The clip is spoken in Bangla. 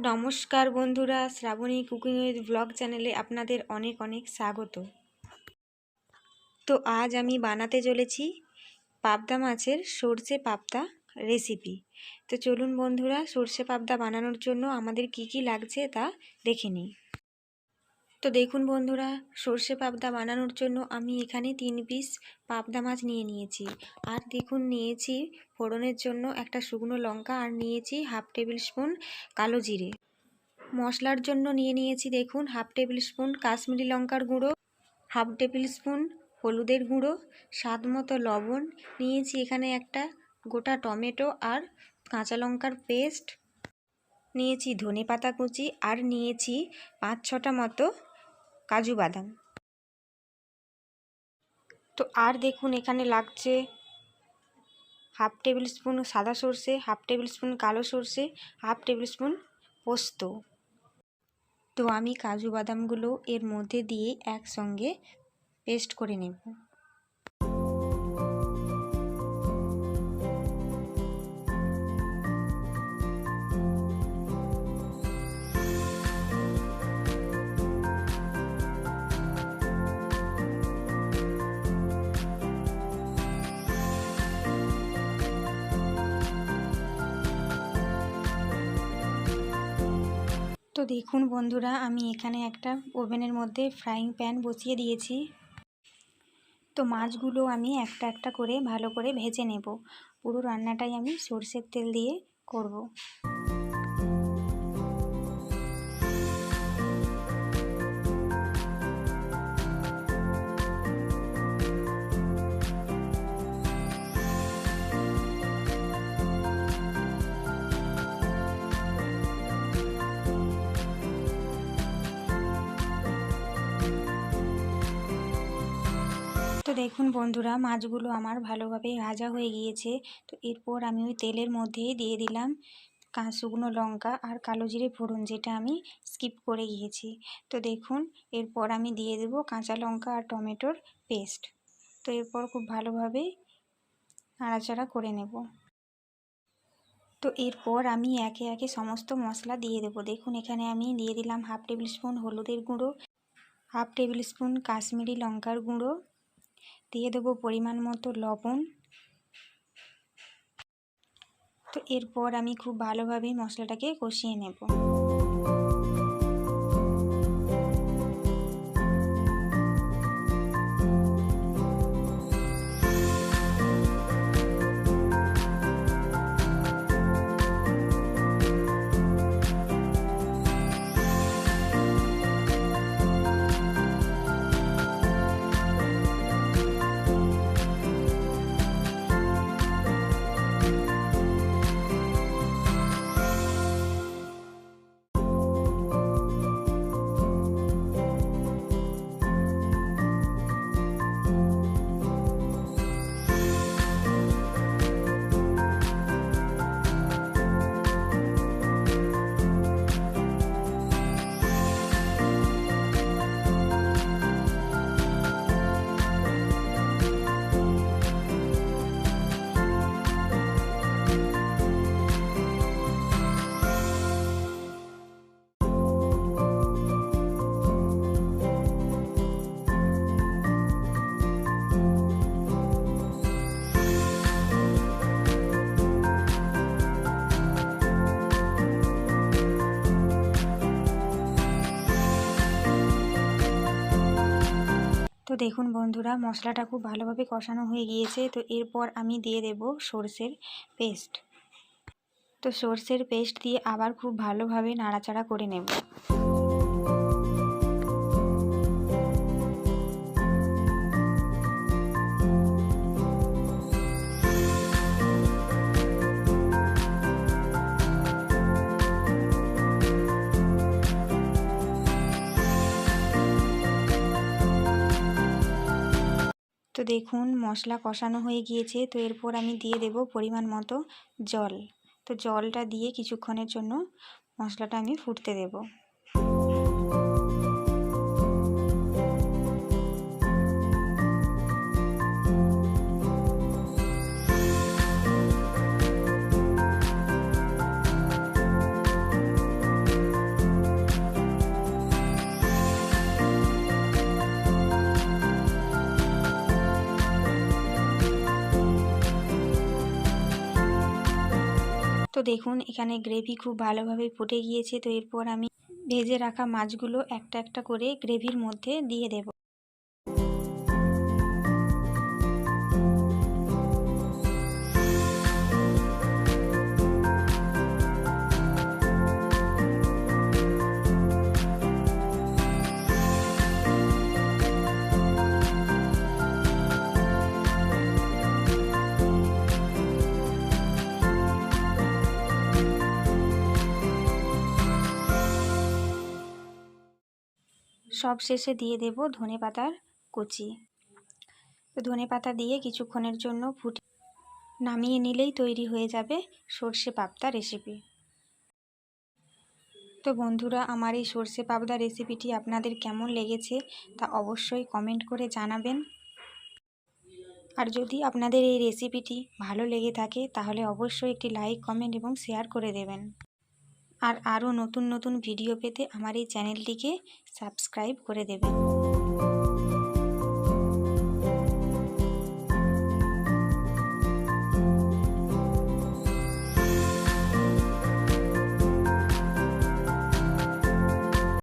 নমস্কার বন্ধুরা, শ্রাবণী কুকিং উইথ ব্লগ চ্যানেলে আপনাদের অনেক অনেক স্বাগত। তো আজ আমি বানাতে চলেছি পাবদা মাছের সর্ষে পাবদা রেসিপি। তো চলুন বন্ধুরা, সর্ষে পাবদা বানানোর জন্য আমাদের কি কি লাগছে তা দেখে নিই। তো দেখুন বন্ধুরা, সর্ষে পাবদা বানানোর জন্য আমি এখানে 3 পিস পাবদা মাছ নিয়েছি। আর দেখুন, নিয়েছি ফোড়নের জন্য একটা শুকনো লঙ্কা, আর নিয়েছি হাফ টেবিল স্পুন কালো জিরে। মশলার জন্য নিয়েছি দেখুন হাফ টেবিল স্পুন কাশ্মীরি লঙ্কার গুঁড়ো, হাফ টেবিল স্পুন হলুদের গুঁড়ো, স্বাদ মতো লবণ, নিয়েছি এখানে একটা গোটা টমেটো আর কাঁচা লঙ্কার পেস্ট, নিয়েছি ধনেপাতা কুচি, আর নিয়েছি 5-6টা মতো কাজু বাদাম। তো আর দেখুন, এখানে লাগছে হাফ টেবিল স্পুন সাদা সর্ষে, হাফ টেবিল স্পুন কালো সর্ষে, হাফ টেবিল স্পুন পোস্ত। তো আমি কাজু বাদামগুলো এর মধ্যে দিয়ে একসঙ্গে পেস্ট করে নেব। তো দেখুন বন্ধুরা, আমি এখানে একটা ওভেনের মধ্যে ফ্রাইং প্যান বসিয়ে দিয়েছি। তো মাছগুলো আমি একটা একটা করে ভালো করে ভেজে নেব। পুরো রান্নাটাই আমি সরষের তেল দিয়ে করব। তো দেখুন বন্ধুরা, মাছগুলো আমার ভালোভাবে ভাজা হয়ে গিয়েছে। তো এরপর আমি ওই তেলের মধ্যেই দিয়ে দিলাম শুকনো লঙ্কা আর কালো জিরে ফোড়ন, যেটা আমি স্কিপ করে গিয়েছি। তো দেখুন, এরপর আমি দিয়ে দেব কাঁচা লঙ্কা আর টমেটোর পেস্ট। তো এরপর খুব ভালোভাবে নাড়াচাড়া করে নেব। তো এরপর আমি একে একে সমস্ত মশলা দিয়ে দেব। দেখুন, এখানে আমি দিয়ে দিলাম হাফ টেবিল স্পুন হলুদের গুঁড়ো, হাফ টেবিল স্পুন কাশ্মীরি লঙ্কার গুঁড়ো, দিয়ে দেবো পরিমাণ মতো লবণ। তো এরপর আমি খুব ভালোভাবে মশলাটাকে কষিয়ে নেব। তো দেখুন বন্ধুরা, মশলাটা খুব ভালোভাবে কষানো হয়ে গিয়েছে। তো এরপর আমি দিয়ে দেব সর্ষের পেস্ট। তো সর্ষের পেস্ট দিয়ে আবার খুব ভালোভাবে নাড়াচাড়া করে নেব। তো দেখুন, মশলা কষানো হয়ে গিয়েছে। তো এরপর আমি দিয়ে দেব পরিমাণ মতো জল। তো জলটা দিয়ে কিছুক্ষণের জন্য মশলাটা আমি ফুটতে দেব। তো দেখুন এখানে গ্রেভি খুব ভালোভাবে ফুটে গিয়েছে। তো এরপর আমি ভেজে রাখা মাছগুলো একটা একটা করে গ্রেভির মধ্যে দিয়ে দেব। সব শেষে দিয়ে দেব ধনেপাতার কুচি। তো ধনেপাতা দিয়ে কিছুক্ষণের জন্য নামিয়ে নিলেই তৈরি হয়ে যাবে সর্ষে পাবদা রেসিপি। তো বন্ধুরা, আমার এই সর্ষে পাবদা রেসিপিটি আপনাদের কেমন লেগেছে তা অবশ্যই কমেন্ট করে জানাবেন। আর যদি আপনাদের এই রেসিপিটি ভালো লেগে থাকে তাহলে অবশ্যই একটি লাইক, কমেন্ট এবং শেয়ার করে দেবেন। আর আরও নতুন নতুন ভিডিও পেতে আমার এই চ্যানেলটিকে সাবস্ক্রাইব করে দেবেন।